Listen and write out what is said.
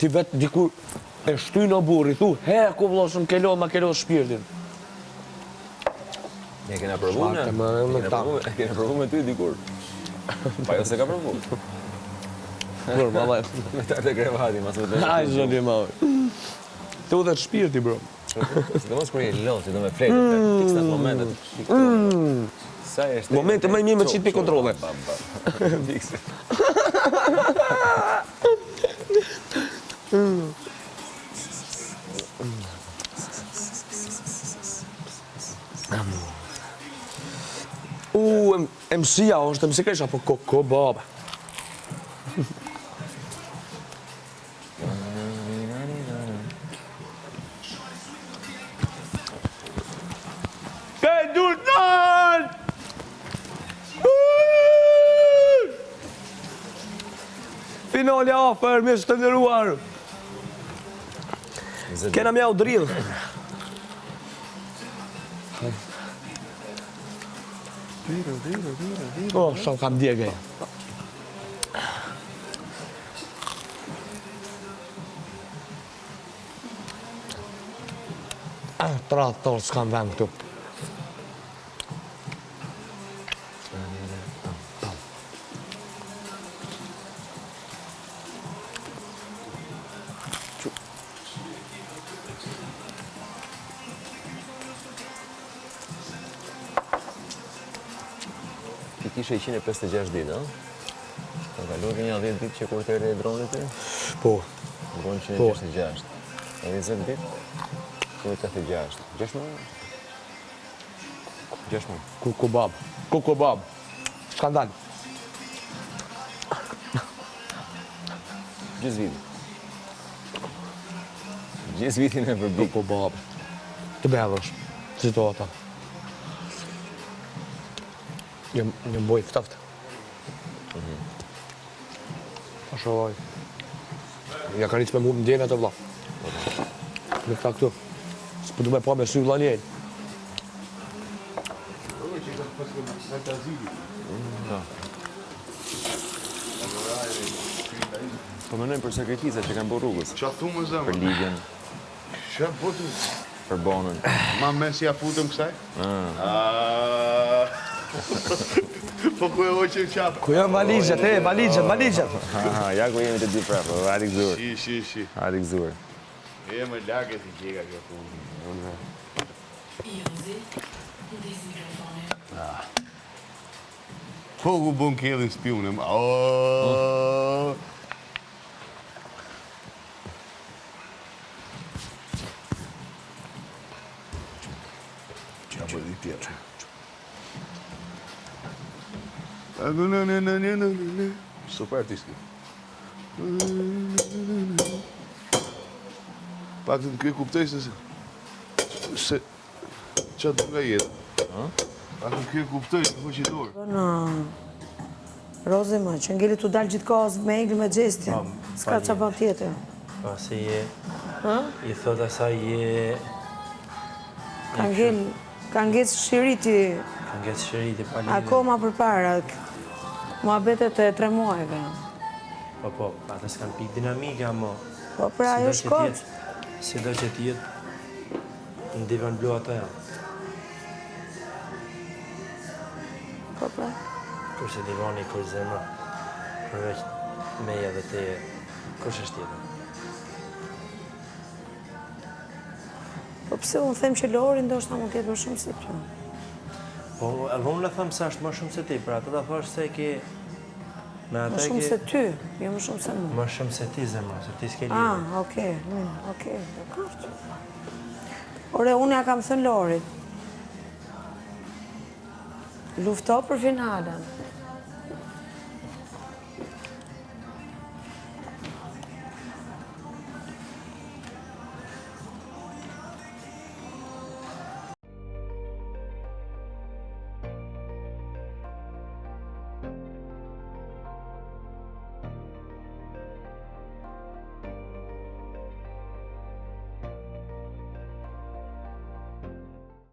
Ti vetë dikur e shty në burri, thu, heku vloshën, ma kelo shpirtin. Ne kena provu ne? Kena provu me ty dikur. Pa jo se ka provu. Bro, ma Me tërë të krevati, mas me të Aj, zhëndi ma. Të u dhe të shpirti, bro. Se të mos kërë e lënë, si do me flejtë, fikës në momentet. Momente më mirë me qitë për kontrole. MC-ja është MC kresha, po koko baba. Kaj dultan! Finali afer, mirë të ndëruar. Kena mja u drill. Oh, shumë kam djegë. Tratë torë s'kam vend këtu. Ti kishe 156 ditë, ha? Ka kaluar një 10 ditë që kur të ere dronit e? Po. Dron 156. E 20 ditë? 186. 6 muaj? 6 muaj. Kuku bab. Skandal. Gjës viti. Gjës vitin e përbik. Kuku bab. Të bellësh. Situata. Një mboj fëtaftë. Pa shohoj. Ja ka rritë me mu më ndjene të vla. Në këta këtu. Së përdu me pa me sy vlanjen. Po menojmë për sakrifica që kanë bërë rrugës. Qa thumë më zemë? Për ligën, Qa botu? për bonën. Ma mes ja futëm kësaj? Po ku e hoqim qapë? Ku janë valigjet, valigjet. Ja ku jemi të dy prapë, Arik Zur. Shi. Arik Zur. E më lagët i gjega kjo punë. Po ku bon kellin spionem. Qa bërë i tjetër. Super artist kjo. Pak të në kjo kuptoj se qatë të nga jetë. Pak të në kjo kuptoj se hoqitor. Në Rozi më, që ngellit të dalë gjithë kohës me egli me gjestin. Ska qa pa tjetër. Pa se je, i thot asaj je... Ka ngec shiriti. Ka ngec shiriti, pa lidhje. Akoma për para. Mua betet e 3 muajve. Po, ata s'kan pik dinamika, mo. Po, pra, ajo shkoq. Si do që t'jetë, në divan blu ato janë. Po, pra. Kurse divani, kur zemra, përveç meja dhe teje, kush është tjetër? Po, pse unë them që Lori ndoshta mund t'jetë më shumë si ty. Po, edhe unë le thëmë se është më shumë se ti, pra të da thash se ke... Më shumë se ty, jo më shumë se mu. Më shumë se ti, zemra, se ti s'ke lidhje. Okej, dakord. Ore, unë ja kam thënë Lorit. Lufto për finalen.